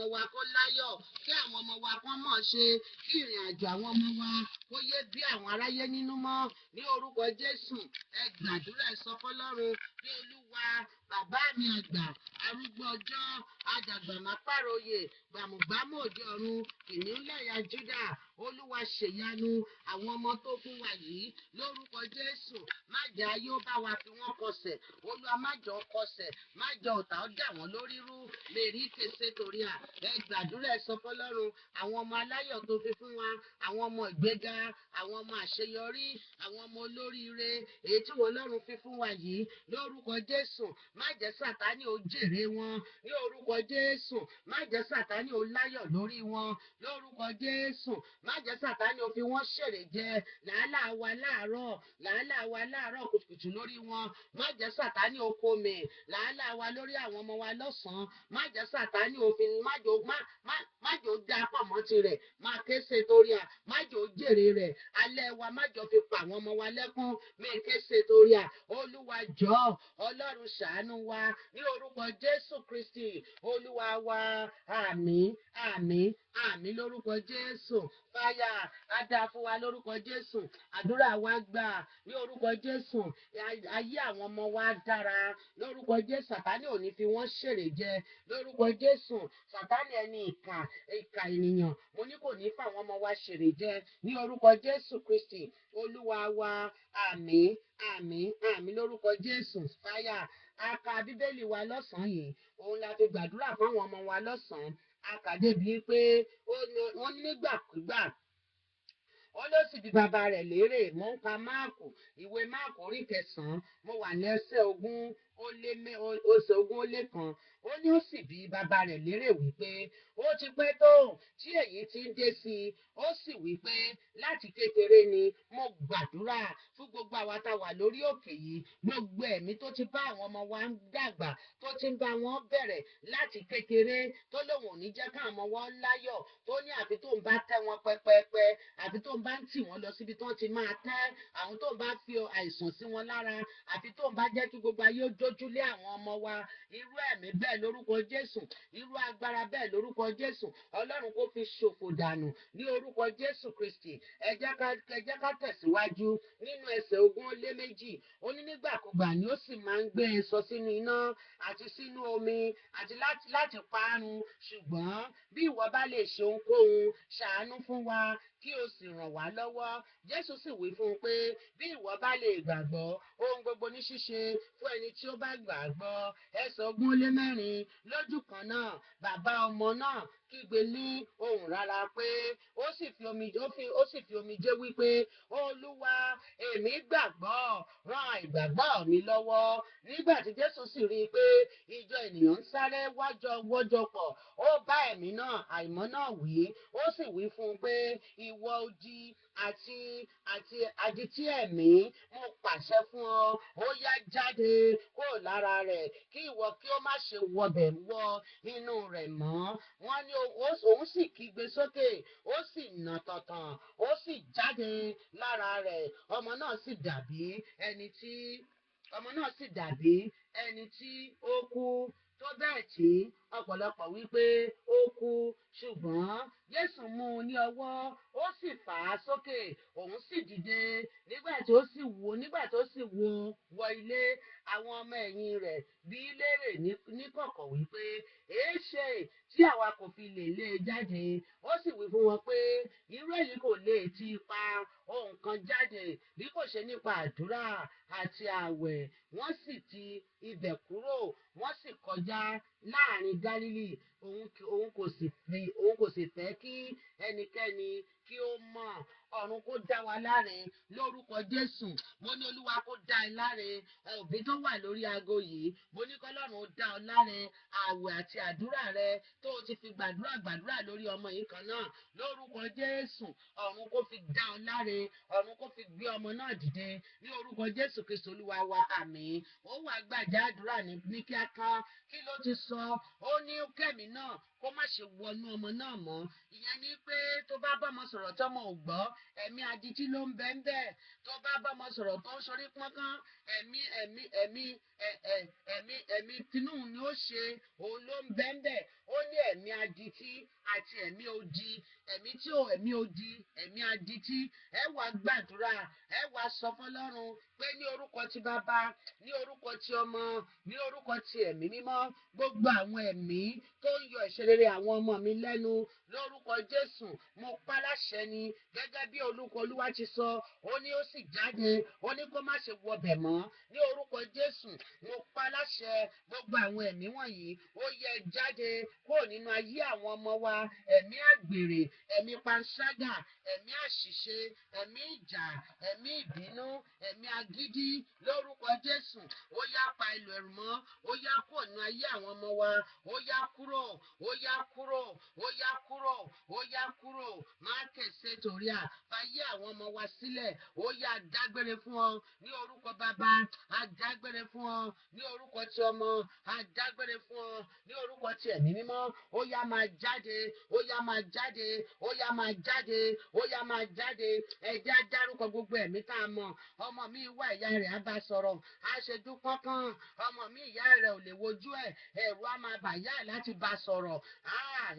ọmọ wa kó láyọ̀, kí àwọn ọmọ wa kán mọ̀ ṣe, kí ìrìn àjò àwọn ọmọ wa kó yé bí àwọn aráyé nínú mọ́. Ní orúkọ Jésù, ẹ gbàdúrà ẹ sọ fọ́lọ́run bí Olúwa bàbá mi àgbà, arúgbó ọjọ́, àdàgbà má pàròyè, gbàmùgbàmù òde ọ̀run, kìnìún lẹ́yà Júdà, Olúwa ṣèyanu àwọn ọmọ tó fún wa yìí lórúkọ Jésù. Má jẹ́ ayé ó bá wa fi wọ́n kọsẹ̀, Olúwa má jẹ́ ó kọsẹ̀, má jẹ́ ọ̀tá ó dà wọ́n lórí rú. Mèrí kèsè torí à, ẹ gbàdúrà ẹ sọ fọ́lọ́run àwọn ọmọ aláyọ̀ tó fi fún wa, àwọn ọmọ ìgbéga, àwọn ọmọ àṣeyọrí, àwọn ọmọ olóríire èyí tí wọ́n Ọlọ́run fi fún wa yìí lórúkọ Jésù. Má jẹ́ Sátánì ó jèrè wọn ní orúkọ Jésù. Má jẹ́ Sátánì ó láyọ̀ lórí wọn lórúkọ Jésù. Má jẹ́ Sátánì ó fi wọ́n ṣèrè jẹ làálàá wa láàárọ̀ kùtùkùtù lórí wọn. Má jẹ́ Sátánì ó kó mi làálàá wa lórí àwọn ọmọ wa lọ́sàn-án. Má jẹ́ Sátánì ó fi má jẹ́ ó dá pọ̀ mọ́ tirẹ̀. Má kése torí à, má jẹ́ ó jèrè rẹ̀. Alẹ́ wa má jẹ́ ó fi pa àwọn ọmọ wa lẹ́kún. Mí kése torí à, Olúwa jọ̀ọ́, Ọlọ́run ṣàánú wa ní orúkọ Jésù Kristi Olúwa wa. Àmín, àmín, àmín lórúkọ Jésù. Fáyà á dáa fún wa lórúkọ Jésù. Àdúrà wa gbà ní orúkọ Jésù. Ayé àwọn ọmọ wa dára lórúkọ Jésù. Sátánì ò ní fi wọ́n ṣèrè jẹ lórúkọ Jésù. Sátánì ẹni ìkà ènìyàn, mo ní kò ní fà àwọn ọmọ wa ṣèrè jẹ ní orúkọ Jésù Kristi Olúwa wa. Àmín, àmín, àmín lórúkọ Jésù. Fáyà a ka Bíbélì wa lọ́sàn-án yìí, òun la fi gbàdúrà fún àwọn ọmọ wa lọ́sàn-án. A kà débi pé wọ́n nígbàkúgbà ó ló sì bí bàbá rẹ̀ lérè. Mo ń ka Máàkù, ìwé Máàkù orí 9, mo wà ní ẹsẹ̀ 20 ó ní ó sì bí bàbá rẹ̀ lérè wípé ó ti pẹ́ tó tí èyí ti ń dé sí i. Ó sì wípé láti kékeré ni. Mo gbàdúrà fún gbogbo àwa tá a wà lórí òkè yìí, gbogbo ẹ̀mí tó ti bá àwọn ọmọ wa ń dàgbà, tó ti ń bá wọn bẹ̀rẹ̀ láti kékeré, tó lóun ò ní jẹ́ káwọn ọmọ wọn láyọ̀, tó ní àfi tó ń bá tẹ́ wọn pẹpẹpẹ, àfi tó ń bá ń tì wọ́n lọ síbi tó ti máa tẹ́, àwọn tó ń bá fi àìsàn sí wọn lára, àfi tó ń bá jẹ́ kí gbogbo ayé ó jójúlé àwọn ọmọ wa. Irú ẹ̀mí bẹ́ẹ̀ lórúkọ Jésù, irú agbára bẹ́ẹ̀ lórúkọ Jésù, Ọlọ́run kó fi ṣòfò dànù ní orúkọ Jésù Kristi. Ẹ jẹ́ ká tẹ̀síwájú nínú ẹsẹ̀ 20 ó ní nígbàkúgbà ni ó sì máa ń gbé sọ sínú iná àti sínú omi àti láti parun. Ṣùgbọ́n bí ìwọ bá lè ṣe ohunkóhun, ṣàánú fún wa kí o sì ràn wá lọ́wọ́. Jésù sì wí fún un pé bí ìwọ bá lè gbàgbọ́, ohun gbogbo ní ṣíṣe fún ẹni tí ó bá gbàgbọ́. Ẹsẹ̀ 24 lójú kan náà bàbá ọmọ náà kígbe ní ohùn rárá pé ó sì fi omijé wípé Olúwa, èmi gbàgbọ́, ràn ìgbàgbọ́ mi lọ́wọ́. Nígbà tí Jésù sì rí i pé ìjọ ènìyàn ń sáré wọ́jọ pọ̀, ó bá ẹ̀mí náà àìmọ́ náà wí. Ó sì wí fún un pé ìwọ odi àti adití ẹ̀mí, mo pàṣẹ fún ọ, ó yá jáde kúrò lára rẹ̀, kí ìwọ kí ó má ṣe wọ inú rẹ̀ mọ́. Wọ́n ní òun sì kígbe sókè, ó sì nà tọ̀tàn, ó sì jáde lára rẹ̀. Ọmọ náà sì dàbí ẹni tí ó kú, tó bẹ́ẹ̀ tí ọ̀pọ̀lọpọ̀ wípé ó kú. Ṣùgbọ́n Jésù mú un ní ọwọ́, ó sì fà á sókè, òun sì dìde. Nígbà tó sì wọ ilé, àwọn ọmọ ẹ̀yìn rẹ̀ bi í léèrè níkọ̀kọ̀ wípé èéṣe tí àwa kò fi lè lé e jáde. Ó sì wí fún wọn pé irú èyí kò lè ti ipa ohun kan jáde bí kò ṣe nípa àdúrà àti ààwẹ̀. Wọ́n sì ti ibẹ̀ kúrò, wọ́n sì kọjá láàrin Gálílì. Òun kò sì fẹ́ kí ẹnikẹ́ni kí ó mọ̀. Ọ̀run kó dá wa láre lórúkọ Jésù. Mo ní Olúwa kó dá ẹ láre. Òbí tó wà lórí aago yìí, mo ní kọ́lọ́run ó dá ọ láre. Ààwẹ̀ àti àdúrà rẹ tó o ti fi gbàdúrà lórí ọmọ yìí kan náà lórúkọ Jésù. Ọ̀run kó fi dá ọ láre. Ọ̀run kó fi gbé ọmọ náà dìde ní orúkọ Jésù Kristi Olúwa wa. Àmín. Ó wá gbàjà àdúrà ní kíákà. Kí ló ti sọ? Ó ní kẹ́mi náà kó má ṣe wọnú ọmọ náà mọ́. Ìyẹn ni pé tó bá bá ọmọ sọ̀rọ̀ tọ́mọ ò gbọ́, ẹ̀mí adití ló ń bẹ ń bẹ̀. Tó bá bá ọmọ sọ̀rọ̀ tó ń sorí pọ́nkán, ẹ̀mí tinú ni ó ṣe, òun ló ń bẹ ń bẹ̀. ó ní ẹ̀mí adití àti ẹ̀mí odi, ẹ̀mí odi, ẹ̀mí adití. Ẹ wá gbàdúrà, ẹ wá sọ fọ́lọ́run pé ní orúkọ ti Bàbá, ní orúkọ ti Ọmọ, ní orúkọ ti ẹ̀mí mímọ́, gbogbo àwọn ẹ̀mí tó ń yọ ìṣerere àwọn ọmọ mi lẹ́nu lórúkọ Jésù, mo pa láṣẹ ni gẹ́gẹ́ bí Olúwa ti sọ, ó ní ó sì jáde, ó ní kó má ṣe wọbẹ̀ mọ́. Ní orúkọ Jésù, mo pa láṣẹ gbogbo àwọn ẹ̀mí wọ̀nyí, ó yẹ jáde kúrò nínú ayé àwọn ọmọ wa. Ẹ̀mí àgbèrè, ẹ̀mí panṣágà, ẹ̀mí àṣìṣe, ẹ̀mí ìjà, ẹ̀mí ìbínú, ẹ̀mí agídí lórúkọ Jésù, ó yá pa ìlú ẹ̀rù mọ́, ó yá kúrò nínú ayé àwọn ọmọ wa, ó yá kúrò, ó yá kúrò, ó yá kúrò, ó yá kúrò. Má kẹsẹ̀ torí fàyè àwọn ọmọ wa sílẹ̀, ó yá dágbére fún ọ ní orúkọ Bàbá, adágbére fún ọ ní orúkọ ti Ọmọ, adágbére fún ọ ní orúkọ ti ẹ̀mí mímọ́. Ó yá máa jáde, ó yá máa jáde, ó yá máa jáde, ó yá máa jáde. Ẹ̀jẹ̀ á dárúkọ gbogbo ẹ̀mí tá a mọ̀. Ọmọ mi wá ìyá rẹ̀ á bá sọ̀rọ̀, á ṣe dúpọ́n kan. Ọmọ mi ìyá rẹ̀ ò lè wojú ẹ̀, ẹ̀rù á máa bà yá ẹ̀ láti bá sọ̀rọ̀.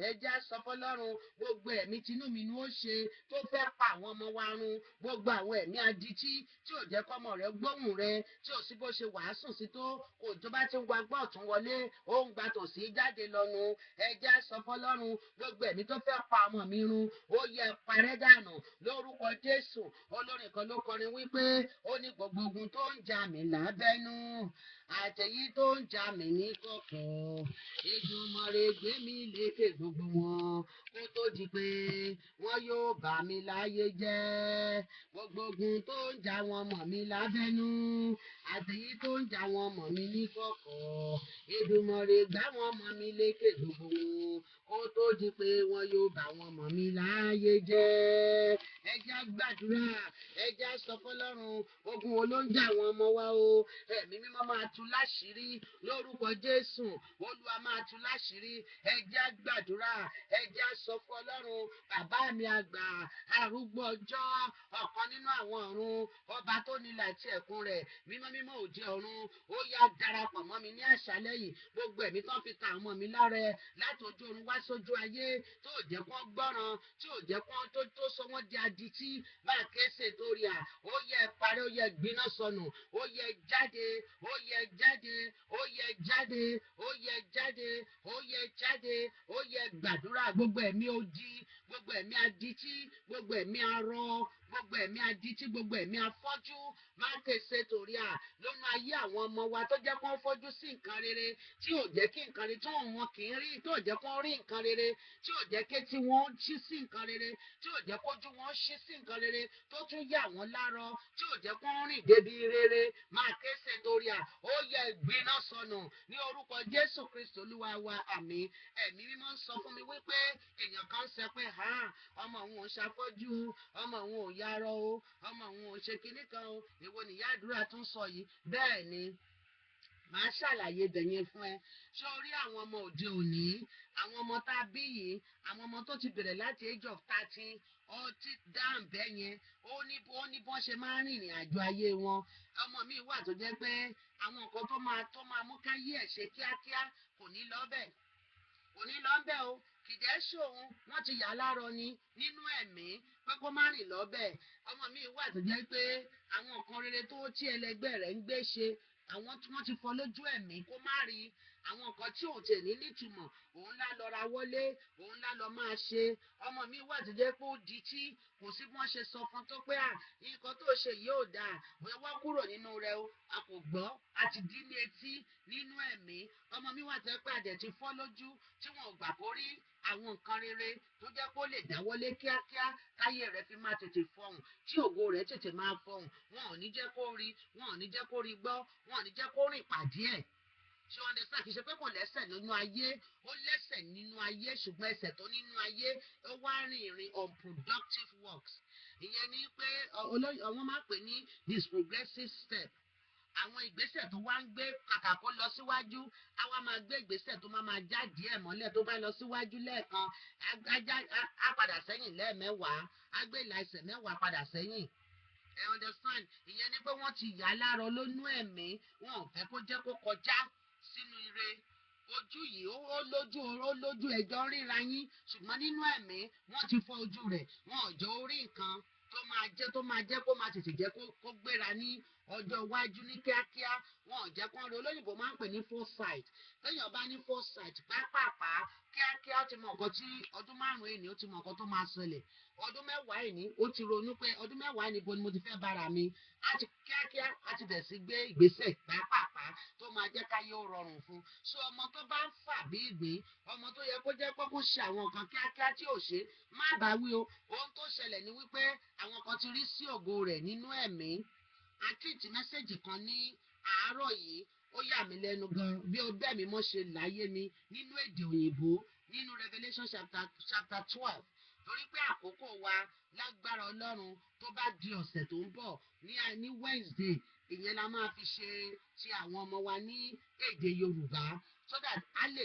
Ẹ̀jẹ̀ á sọ fọ́lọ́run gbogbo ẹ̀mí tinú mi ni ó ṣe tó fẹ́ pa àwọn ọmọ wa run, gbogbo àwọn ẹ̀mí adití tí ò jẹ́ kọ́mọ rẹ̀ gbóhùn rẹ̀, tí ò sí bó ṣe wàásù sí tó, kò tó bá ti ń gba gbọ́ ọ̀tún wọlé, ó ń gba tòsí jáde lọ́nu. Ẹ̀jẹ̀ á sọ fọ́lọ́run gbogbo ẹ̀mí tó fẹ́ pa ọmọ mi run, ó yẹ parẹ́ dànù lórúkọ Jésù. Olórin kan ló kọrin wípé ó ní gbogbo ogun tó ń jà mí lábẹ́nú àtẹ̀yí tó ń jà mí ní kọ̀kọ̀, Èdùmàrè gbé mi lékè gbogbo wọn kó tó di pé wọn yóò bà mí láyé jẹ́. Gbogbo ogun tó ń jà wọn mọ̀ mí lábẹ́nú àtẹ̀yí tó ń jà wọn mọ̀ mí ní kọ̀kọ̀, Èdùmàrè gbá wọn mọ̀ mí lékè gbogbo wọn kó tó di pé wọn yóò bà wọn mọ̀ mí láyé jẹ́. Ẹ jẹ́ á gbàdúrà, ẹ jẹ́ á sọ fọ́lọ́run ogun wo ló ń jà àwọn ọmọ wa o. Ẹ̀mí mímọ́ máa tú láṣìírí lórúkọ Jésù, Olúwa máa tú láṣìírí. Ẹ jẹ́ á gbàdúrà, ẹ jẹ́ á sọ fọ́lọ́run bàbá mi àgbà, arúgbó ọjọ́, ọ̀kan nínú àwọn ọ̀run, ọba tó nílẹ̀ àti ẹ̀kún rẹ̀, mímọ́ mímọ́ òde ọ̀run, ó yá darapọ̀ mọ́ mi ní àṣálẹ́ yìí. Gbogbo ẹ̀mí tó fi ta àwọn mi lára láti ojú ọ̀run wá sójú ayé, tó jẹ́ kó gbọ́ràn, tí ò jẹ́ kó tó sọ wọ́n di adití, máa kése torí ó yẹ parẹ́, ó yẹ gbiná sọnù, ó yẹ jáde, ó yẹ jáde, ó yẹ jáde, ó yẹ jáde, ó yẹ jáde, ó yẹ gbàdúrà. Gbogbo ẹ̀mí odi, gbogbo ẹ̀mí adití, gbogbo ẹ̀mí arọ, gbogbo ẹ̀mí adití, gbogbo ẹ̀mí afọ́jú, máa kése torí lónú ayé àwọn ọmọ wa tó jẹ́ kó fọ́jú sí nǹkan rere, tí ò jẹ́ kí nǹkan rere tó wọn kì í rí, tó jẹ́ kó rí nǹkan rere, tí ò jẹ́ kí tí wọ́n ṣí sí nǹkan rere, tí ò jẹ́ kójú wọn ṣí sí nǹkan rere, tó tún yà wọ́n lárọ, tí ò jẹ́ kó rìn débi rere, máa kése torí ó yẹ gbiná sọnù ní orúkọ Jésù Kristi Olúwa wa, àmín. Ẹ̀mí mímọ́ ń sọ fún mi wípé èèyàn kan sọ pé ọmọ òun ò ṣàfọ́jú, ọmọ òun ò yarọ o, ọmọ òun ò ṣe kinní kan o, èwo ni Ìyá Àdúrà tún sọ yìí? Bẹ́ẹ̀ ni, màá ṣàlàyé bẹ̀yẹn fún ẹ. Ṣé o rí àwọn ọmọ òde òní, àwọn ọmọ tá a bí yìí, àwọn ọmọ tó ti bẹ̀rẹ̀ láti age of 30 ọtí dáhùn bẹ́ẹ̀ yẹn, ó ní bọ́n ṣe máa ń rìnrìn àjò ayé wọn. Ọmọ mi wà tó jẹ́ pé àwọn nǹkan tó máa mú káyé ẹ̀ ṣe kíákíá kò ní lọ bẹ́ẹ̀, kò ní lọ bẹ́ẹ̀ o. Kìdẹ́ ṣòun, wọ́n ti yà á lárọ ni nínú ẹ̀mí pé kó má rìn lọ bẹ́ẹ̀. Ọmọ mi wà tó jẹ́ pé àwọn nǹkan rere tó tí ẹlẹgbẹ́ rẹ̀ ń gbé ṣe, àwọn tí wọ́n ti fọ́ lójú ẹ̀mí kó má rí, àwọn nǹkan tí ò tẹ̀ ní nítumọ̀, òun lá lọ ra wọlé, òun lá lọ máa ṣe. Ọmọ mi wà tó jẹ́ pé ó di tí kò sí bí wọ́n ṣe sọ fún tó pé nǹkan tó ṣe yìí ò dáa, wọ́n kúrò nínú rẹ̀ o, a kò gbọ́, a ti dín ní etí nínú ẹ̀mí. Ọmọ mi wà tó jẹ́ pé àdẹ̀ ti fọ́ lójú tí wọn ò gbà kó rí àwọn nǹkan rere tó jẹ́ kó lè dáwọ́lé kíákíá, káyé rẹ̀ fi máa tètè fọhùn, tí ògo rẹ̀ tètè máa fọhùn. Wọn ò ní jẹ́ kó rí, wọn ò ní jẹ́ kó rí gbọ́, wọn ò ní jẹ́ kó rìn pàdé ẹ̀. Ṣé o understand? Kì í ṣe pé kò lẹ́sẹ̀ nínú ayé, ó lẹ́sẹ̀ nínú ayé, ṣùgbọ́n ẹsẹ̀ tó nínú ayé ó wá rìnrìn unproductive works. Ìyẹn ni pé àwọn máa pè ní disprogressive step. Àwọn ìgbésẹ̀ tó wá ń gbé kàkà kó lọ síwájú, àwa máa gbé ìgbésẹ̀ tó máa já díẹ̀ mọ́lẹ̀. Tó bá lọ síwájú lẹ́ẹ̀kan, á padà sẹ́yìn lẹ́ẹ̀mẹ́wàá, á gbé ìlà ẹsẹ̀ mẹ́wàá padà sẹ́yìn. Understand? Ìyẹn ni pé wọ́n ti yà á lárọ lónú ẹ̀mí, wọn ò fẹ́ kó jẹ́ kó kọjá sínú ire. ojú yìí ó lójú ẹjọ́ ríra yín ṣùgbọ́n nínú ẹ̀mí wọ́n ti fọ́ ojú rẹ̀ wọn ò jọ orí nǹkan tó máa jẹ́ kó máa tètè jẹ́ kó gbéra ní ọjọ́ iwájú ní kíákíá wọn ò jẹ́ kán rí olóyìnbó máa ń pè ní foresight téèyàn bá ní foresight pápápá kíákíá ó ti mọ nǹkan tí ọdún 5 èní ó ti mọ nǹkan tó máa ṣẹlẹ̀ ọdún 10 èní ó ti ronú pé ọdún 10 níbo ni mo ti fẹ́ bára mi àti kíákíá àti bẹ̀ sí gbé ìgbésẹ̀ pápápá tó máa jẹ́ káyé ó rọrùn fún so ọmọ tó bá ń fà bí ìgbín ọmọ tó yẹ kó jẹ́ pé kó ṣe àwọn nǹkan kíákíá tí ò ṣe má bá wí o ohun tó ṣẹlẹ̀ ni wípé àwọn kan ti rí sí ògo rẹ̀ nínú ẹ̀mí àtìtì mẹ́sẹ̀gì kan ní àárọ̀ yìí ó yà mí lẹ́nu gan bí ó bẹ́ẹ̀ mi mọ́ ṣe láyé mi nínú èdè òyìnbó nínú Revelation chapter 12 torí pé àkókò wa lágbára Ọlọ́run tó bá di ọ̀sẹ̀ tó ń bọ̀ ní Wednesday ìyẹn la máa fi ṣe ti àwọn ọmọ wa ní èdè Yorùbá so that a lè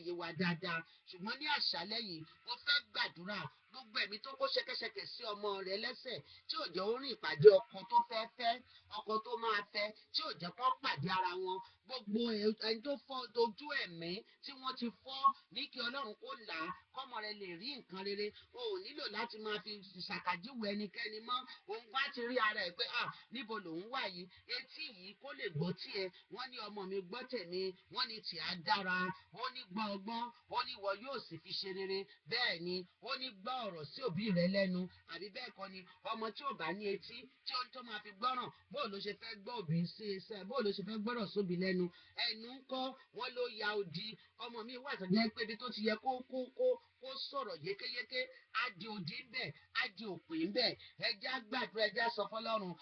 yé wa dáadáa ṣùgbọ́n ní àṣálẹ́ yìí ó fẹ́ gbàdúrà gbogbo ẹ̀mí tó kó ṣẹ̀kẹ̀ṣẹ̀kẹ̀ sí ọmọ rẹ̀ lẹ́sẹ̀ tí ò jẹ́ orin ìpàdé ọkọ tó fẹ́ ọkọ tó máa fẹ́ tí ò jẹ́ kó pàdé ara wọn gbogbo ẹni tó fọ́ ojú ẹ̀mí tí wọ́n ti fọ́ ní kí Ọlọ́run kó là á kọ́mọ rẹ̀ lè rí nǹkan rere o ò nílò láti máa fi ṣàkàjúwe ẹnikẹ́ni mọ́ òun bá ti rí ara ẹ̀ pé níbo lòun wà yìí etí yìí kó lè gbọ́ tiẹ̀ wọ́n ní ọmọ mi gbọ́ tèmi wọ́n ní tì á dára ó ní gbọ́ ọgbọ́n ó ní wọ́n yóò sì fi ṣe rere bẹ́ẹ̀ ni ó ní gbọ́ ọ̀rọ̀ sí òbí rẹ̀ lẹ́nu àbí bẹ́ẹ̀ kọ́ ni ọmọ tí ò bá ní etí tí ó tó máa fi gbọ́ràn bóò ló ṣe fẹ́ gbọ́ òbí sí iṣẹ́ bóò ló ṣe fẹ́ gbọ́rọ̀ sóbì lẹ́nu ẹnu ń kọ́ wọ́n ló ya odi ọmọ mi wà tó jẹ́ pé ibi tó ti yẹ kó sọ̀rọ̀ yékéyéké á di odi ń bẹ̀ á di òpè ń bẹ̀ ẹja gbàdúrà ẹja sọ fọ́lọ́run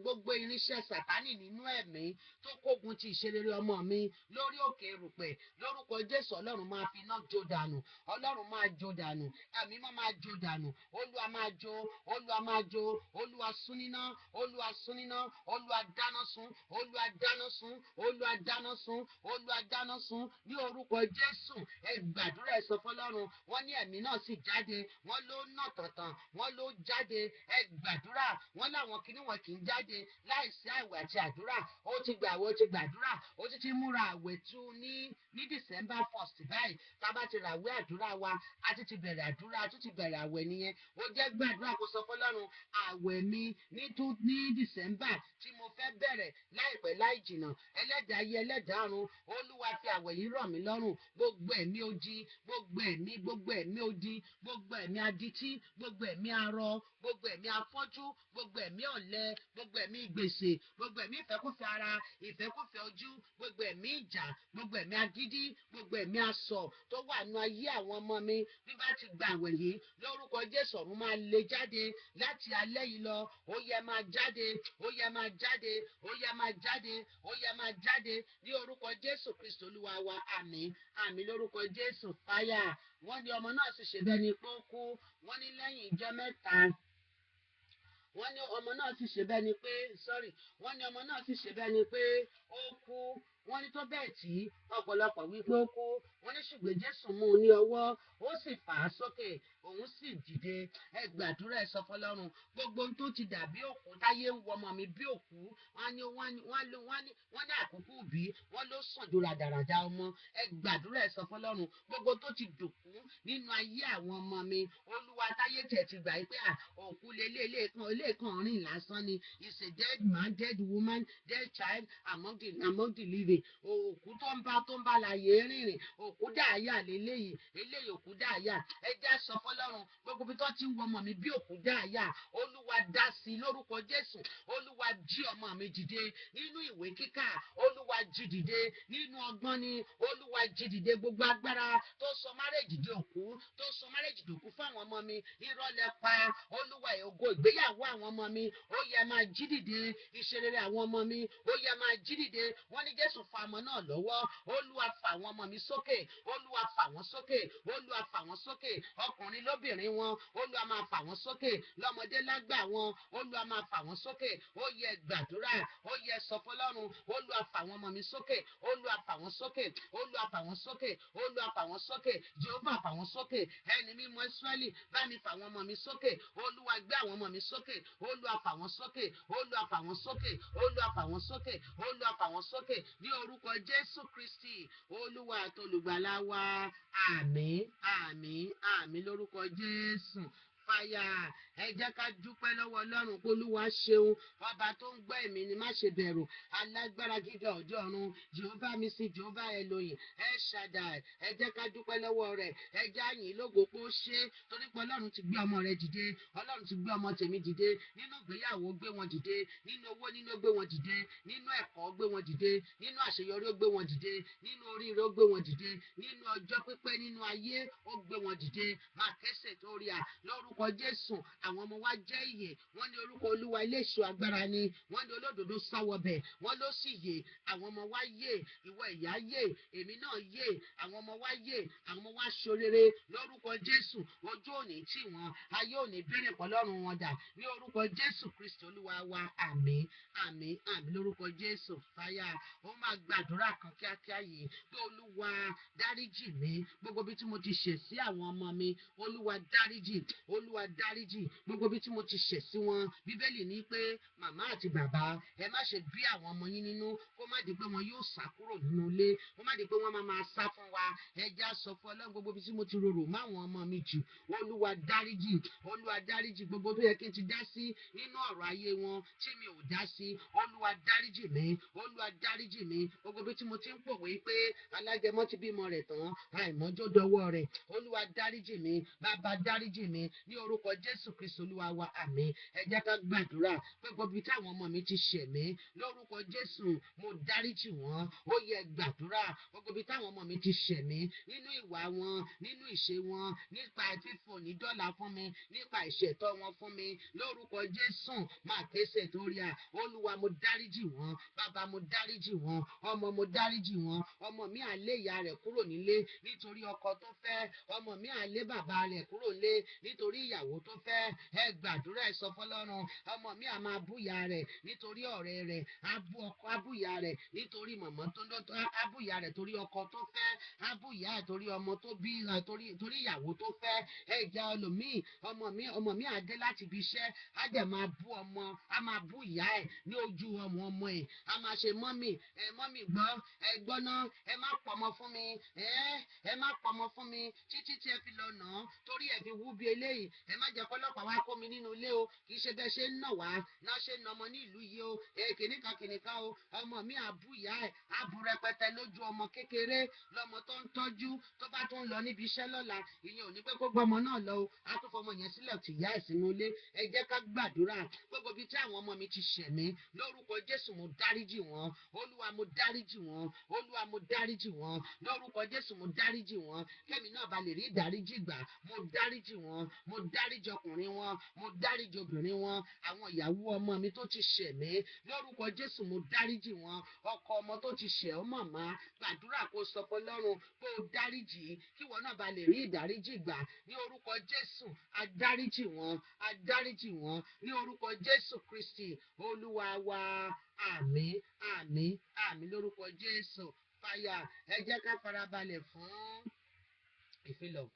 gbogbo irinṣẹ́ Sátánì nínú ẹ̀mí tó kógun ti ìṣerere ọmọ mi lórí òkè erùpẹ̀ lórúkọ Jésù Ọlọ́run máa fi iná jó dànù Ọlọ́run máa jó dànù ẹ̀mí máa jó dànù Olúwa máa jó Olúwa máa jó Olúwa sún níná Olúwa sún níná Olúwa dáná sun Olúwa dáná sun Olúwa dáná sun Olúwa dáná sun ní orúkọ Jésù ẹ gbàdúrà ẹ sọ fọ́lọ́run wọ́n ní ẹ̀mí náà sì jáde wọ́n ló nà tọ̀tàn wọ́n ló jáde ẹ gbàdúrà wọ́n láwọn kìíní wọn kì í jáde láìsí àwẹ̀ àti àdúrà ó ti gbàwẹ̀ ó ti gbàdúrà ó ti múra àwẹ̀ tú ní December 1st báyìí tábà ti ràwẹ̀ àdúrà wa àti ti bẹ̀rẹ̀ àdúrà àti ti bẹ̀rẹ̀ àwẹ̀ nìyẹn ó jẹ́ gbàdúrà kó sọ fọ́lọ́run àwẹ̀ mi ní December tí mo fẹ́ bẹ̀rẹ̀ láìpẹ́ láì jìnnà ẹlẹ́dàá ayé ẹlẹ́dàá ọ̀run Olúwa fi àwẹ̀ yìí rọ̀ mí lọ́rùn gbogbo ẹ̀mí odi gbogbo ẹ̀mí odi gbogbo ẹ̀mí adití gbogbo ẹ̀mí arọ gbogbo ẹ̀mí afọ́jú gbogbo ẹ̀mí ọ̀lẹ gbogbo ẹ̀mí gbèsè gbogbo ẹ̀mí ìfẹ́kúfẹ́ ara ìfẹ́kúfẹ́ ojú gbogbo ẹ̀mí ìjà gbogbo ẹ̀mí agídí gbogbo ẹ̀mí asọ̀ tó wà nù ayé àwọn ọmọ mi bí bá ti gbà àwẹ̀ yìí lórúkọ Jésù ọ̀run máa lé jáde láti alẹ́ yìí lọ ó yẹ máa jáde ó yẹ máa jáde ó yẹ máa jáde ó yẹ máa jáde ní orúkọ Jésù Kristi Olúwa wa àmín àmín lórúkọ Jésù fáyà wọ́n ní ọmọ náà sì ṣe bẹ́ẹ̀ ni pé ó kú wọ́n ní lẹ́yìn ìjọ́ mẹ́ta wọ́n ní ọmọ náà sì ṣe bẹ́ẹ̀ ni pé wọ́n ní ọmọ náà sì ṣe bẹ́ẹ̀ ni pé ó kú wọ́n ní tó bẹ́ẹ̀ tí ọ̀pọ̀lọpọ̀ wípé ó kú wọ́n ní ṣùgbọ́n Jésù mú un ní ọwọ́ ó sì fà á sókè òun sì dìde ẹ gbàdúrà ẹ sọ fọ́lọ́run gbogbo ohun tó ti dàbí òkú táyé ń wọ ọmọ mi bí òkú wọ́n ní àkókò bí wọ́n ló sàn ju ràdàràdà ọmọ ẹ gbàdúrà ẹ sọ fọ́lọ́run gbogbo tó ti dòkú nínú ayé àwọn ọmọ mi Olúwa táyé tẹ̀ ti gbà pé òkú lélẹ́ẹ̀kan rìn lásán ni is a dead man dead woman dead child among the living òkú tó ń bá láyé rìnrìn òkú dàáyà eléyìí òkú dàáyà ẹjẹ sọ fọ́lọ́run gbogbo bí tó ti ń wọ ọmọ mi bí òkú dàáyà Olúwa dá sí lórúkọ Jésù Olúwa jí ọmọ mi dìde nínú ìwé kíkà Olúwa jí dìde nínú ọgbọ́n ni Olúwa jí dìde gbogbo agbára tó sọ márèjì di òkú tó sọ márèjì dòkú fún àwọn ọmọ mi ìrọ̀lẹ́ pa Olúwa ògo ìgbéyàwó àwọn ọmọ mi ó yẹ máa jí dìde ìṣerere àwọn ọmọ mi ó yẹ máa jí dìde wọ́n ní Jésù fa ọmọ náà lọ́wọ́ Olúwa fà àwọn ọmọ mi sókè Olúwa fà wọ́n sókè Olúwa fà wọ́n sókè ọkùnrin lóbìnrin wọn Olúwa máa fà wọ́n sókè lọ́mọdé lágbà wọn Olúwa máa fà wọ́n sókè ó yẹ gbàdúrà ó yẹ sọ fọ́lọ́run Olúwa fà àwọn ọmọ mi sókè Olúwa fà wọ́n sókè Olúwa fà wọ́n sókè Olúwa fà wọ́n sókè Jehova fà wọ́n sókè ẹni mímọ́ Ísírẹ́lì bá mi fà àwọn ọmọ mi sókè Olúwa gbé àwọn ọmọ mi sókè Olúwa fà wọ́n sókè Olúwa fà wọ́n sókè Olúwa fà wọ́n sókè Olúwa fà wọ́n sókè ní ní orúkọ Jésù Kristi Olúwa àti olùgbàlà wa. Àmín, àmín, àmín lórúkọ Jésù. Fàyà, ẹ jẹ́ ká dúpẹ́ lọ́wọ́ Ọlọ́run pé Olúwa ṣeun, ọba tó ń gbọ́ ẹ̀mí ni má ṣe bẹ̀rù, alágbára gíga òde ọ̀run, Jèhófà mi sí Jèhófà Ẹlòhìm, ẹ ṣàdàì, ẹ jẹ́ ká dúpẹ́ lọ́wọ́ rẹ̀, ẹ jẹ́ á yìn lógo pé ó ṣe, torí pé Ọlọ́run ti gbé ọmọ rẹ̀ dìde, Ọlọ́run ti gbé ọmọ tèmi dìde, nínú ìgbéyàwó gbé wọn dìde, nínú owó nínú gbé wọn dìde, nínú ẹ̀kọ́ gbé wọn dìde, nínú àṣeyọrí ó gbé wọn dìde, nínú oríire ó gbé wọn dìde, nínú ọjọ́ pípẹ́ nínú ayé ó gbé wọn dìde. Máa kẹ́sẹ̀ tó rí à lórúkọ Jésù. Àwọn ọmọ wa jẹ́ ìyè, wọ́n ní orúkọ Olúwa ilé ìṣọ́ agbára ni, wọ́n ní olódodo sáwọbẹ̀, wọ́n ló sì yè. Àwọn ọmọ wa yè, ìwọ ìyá yè, èmi náà yè, àwọn ọmọ wa yè, àwọn ọmọ wa ṣorere lórúkọ Jésù. Ojú òní tì wọ́n, ayé òní bẹ̀rẹ̀ pọ̀lọ́run wọn dà ní orúkọ Jésù Kristi Olúwa wa. Àmín, àmín, àmín lórúkọ Jésù. Fàyà, ó máa gbàdúrà kan kíákíá yìí pé Olúwa dáríjì mi gbogbo bí tí mo ti ṣẹ̀ sí àwọn ọmọ mi. Olúwa dáríjì, Olúwa dáríjì gbogbo bí tí mo ti ṣẹ̀ sí wọn. Bíbélì ní pé màmá àti bàbá ẹ má ṣe bí àwọn ọmọ yín nínú, kó má di pé wọn yóò sá kúrò nínú ilé, kó má di pé wọn máa sá fún wa. Ẹ jẹ́ á sọ fún Ọlọ́run gbogbo bí tí mo ti rorò má àwọn ọmọ mi jù. Olúwa dáríjì, Olúwa dáríjì gbogbo tó yẹ kí n ti dá sí nínú ọ̀rọ̀ ayé wọn tí mi ò dá sí. Olúwa dáríjì mi, Olúwa dáríjì mi gbogbo bí tí mo ti ń pòwe pé alágẹmọ ti bímọ rẹ̀ tán, àìmọ́jó dọwọ́ rẹ̀. Olúwa dáríjì mi, bàbá dáríjì mi ní orúkọ Jésù Kristi Olúwa wa. Àmín. Ẹ jẹ́ ká gbàdúrà pé gbogbo bí táwọn ọmọ mi ti ṣẹ̀ mí lórúkọ Jésù mo dáríjì wọ́n. Ó yẹ gbàdúrà gbogbo bí táwọn ọmọ mi ti ṣẹ̀ mí nínú ìwà wọn, nínú ìṣe wọn, nípa fífò ní dọ́là fún mi, nípa ìṣẹ̀tọ́ wọn fún mi lórúkọ Jésù. Máa kése torí à Olúwa mo dáríjì wọ́n, bàbá mo dáríjì wọ́n, ọmọ mo dáríjì wọ́n. Ọmọ mi á lé ìyá rẹ̀ kúrò nílé nítorí ọkọ tó fẹ́, ọmọ mi á lé bàbá rẹ̀ kúrò nílé nítorí ìyàwó tó fẹ́. Ẹ gbàdúrà ẹ sọ fọ́lọ́run, ọmọ mi á máa bú ìyá rẹ̀ nítorí ọ̀rẹ́ rẹ̀, á bú ọkọ, á bú ìyá rẹ̀ nítorí mọ̀mọ́ tó lọ́tọ́, á bú ìyá rẹ̀ torí ọkọ tó fẹ́, á bú ìyá rẹ̀ torí ọmọ tó bí, torí ìyàwó tó fẹ́. Ẹ jẹ́ ọlòmíì, ọmọ mi á dé láti ibi iṣẹ́, á dẹ̀ máa bú ọmọ, á máa bú ìyá ẹ̀ ní ojú ọmọ ẹ̀, á máa ṣe mọ́mì gbọ́, ẹ gbọ́ná, ẹ má pọmọ fún mi, ẹ má pọmọ fún mi títí tí ẹ fi lọ nà án torí ẹ fi wú bí eléyìí. Ẹ má jẹ́ kọ́lọ́pàá wá kó mi nínú ilé o, kì í ṣe bẹ́ẹ̀ ṣe ń nà wá náà ṣe ń nà ọmọ ní ìlú yìí o. Kìnìkan o, ọmọ mi á bú ìyá ẹ̀, á bú rẹpẹtẹ lójú ọmọ kékeré, lọmọ tó ń tọ́jú, tó bá tún lọ níbi iṣẹ́ lọ́la, ìyẹn ò ní pé kó gbọ́ ọmọ náà lọ o, á tún fọmọ yẹn sílẹ̀ tì ìyá ẹ̀ sínú ilé. Ẹ jẹ́ ká gbàdúrà gbogbo bí tí àwọn ọmọ mi ti ṣẹ̀ mí lórúkọ Jésù mo dáríjì wọ́n. Olúwa mo dáríjì wọ́n, Olúwa mo dáríjì wọ́n lórúkọ Jésù mo dáríjì wọ́n. Kẹ́mi náà bá lè rí ìdáríjì gbà, mo dáríjì wọ́n, mo dáríjì ọkùnrin wọn, mo dáríjì obìnrin wọn. Àwọn ìyàwó ọmọ mi tó ti ṣẹ̀ mí lórúkọ Jésù mo dáríjì wọ́n. Ọkọ ọmọ tó ti ṣẹ̀ ọ́ màmá, gbàdúrà kó sọ fún Ọlọ́run kó dáríjì kí ìwọ náà bá lè rí ìdáríjì gbà ní orúkọ Jésù. Adáríjì wọ́n, adáríjì wọ́n ní orúkọ Jésù Kristi Olúwa wa. Àmín, àmín, àmín lórúkọ Jésù. Fàyà, ẹ jẹ́ ká farabalẹ̀ fún ìfilọ̀.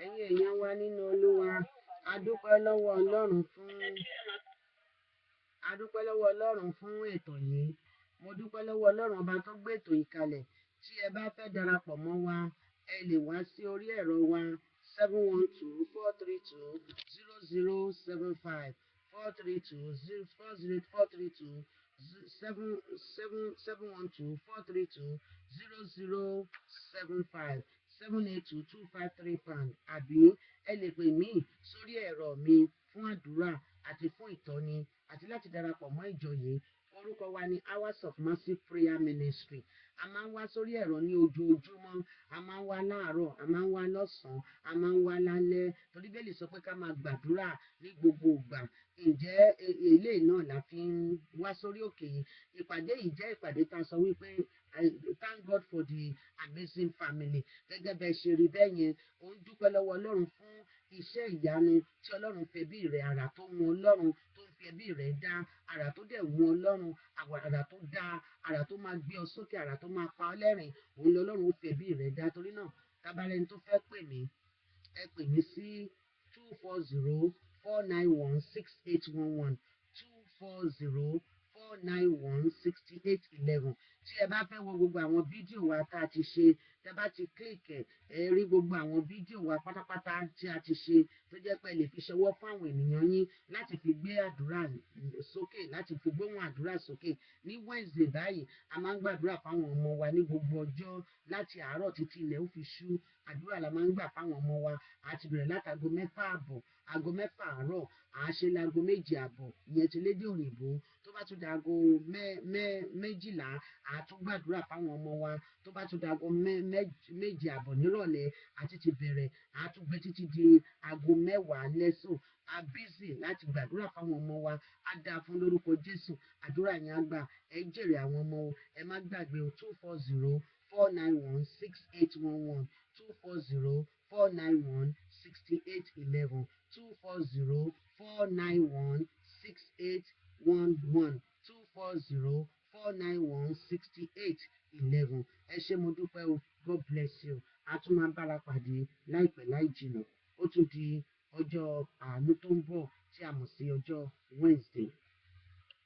Ẹ̀yin èèyàn wa nínú Olúwa, a dúpẹ́ lọ́wọ́ Ọlọ́run fún ètò yìí. Mo dúpẹ́ lọ́wọ́ Ọlọ́run ọba tó gbé ètò yìí kalẹ̀. Tí ẹ bá fẹ́ darapọ̀ mọ́ wa, ẹ lè wá sí orí ẹ̀rọ wa 712-432-0075 712-432-0075 £782-253 àbí ẹ lè pè mí sórí ẹ̀rọ mi fún àdúrà àti fún ìtọ́ni àti láti darapọ̀ mọ́ ìjọ yìí. Orúkọ wa ni Hours of Mercy Prayer Ministry. A máa ń wá sórí ẹ̀rọ ní ojoojúmọ́, a máa ń wá láàárọ̀, a máa ń wá lọ́sàn-án, a máa ń wá lálẹ́. Torí Bíbélì sọ pé ká máa gbàdúrà ní gbogbo ìgbà. Ǹjẹ́ eléyìí náà la fi ń wá sórí òkè yìí? Ìpàdé yìí jẹ́ ìpàdé tá a sọ wípé thank God for the amazing family. Gẹ́gẹ́ bẹ́ẹ̀ ṣe rí bẹ́ẹ̀ yẹn, ó ń dúpẹ́ lọ́wọ́ Ọlọ́run fún iṣẹ́ ìyanu tí Ọlọ́run fẹ́ bí ìrẹ̀ àrà tó mú Ọlọ́run tó fi ẹbí rẹ̀ dá, àrà tó dẹ̀ wù Ọlọ́run, àrà tó dá, àrà tó máa gbé ọ sókè, àrà tó máa pa ọ́ lẹ́rìn, òun lọ́lọ́run ó fi ẹbí rẹ̀ dá. Torí náà tábàlẹ́ni tó fẹ́ pè mí, ẹ pè mí sí 240-491-6811 240-491-6811. Tí ẹ bá fẹ́ wo gbogbo àwọn fídíò wa tá a ti ṣe, tẹ́ bá ti click ẹ rí gbogbo àwọn fídíò wa pátápátá tí a ti ṣe, tó jẹ́ pé ẹ lè fi ṣọwọ́ fún àwọn ènìyàn yín láti fi gbé àdúrà sókè, láti fi gbóhùn àdúrà sókè. Ní Wednesday báyìí a máa ń gbàdúrà fáwọn ọmọ wa ní gbogbo ọjọ́ láti àárọ̀ títí ilẹ̀ ó fi ṣú. Àdúrà la máa ń gbà fáwọn ọmọ wa. A ti bẹ̀rẹ̀ láti aago 6 àbọ̀, aago 6 àárọ̀, à á ṣe láago 2 àbọ̀, ìyẹn ti lédè òyìnbó. Tó bá tún di aago 12, à á tún gbàdúrà fáwọn ọmọ wa. Tó bá tún di aago 7 àbọ̀ nírọ̀lẹ́, àti ti bẹ̀rẹ̀, à á tún gbé títí di aago 10 lẹ́sùn. A busy láti gbàdúrà fáwọn ọmọ wa. A dáa fún lórúkọ Jésù. Àdúrà yẹn á gbà. Ẹ jèrè àwọn ọmọ o. Ẹ má gbàgbé o. 240-491-6811 240-491-6811 240-491-6811 240-491-6811. Ẹ ṣé mo dúpẹ́ o. God bless you. A tún máa bára pàdé láìpẹ́ láì jìnnà. Ó tún di ọjọ́ àánú tó ń bọ̀.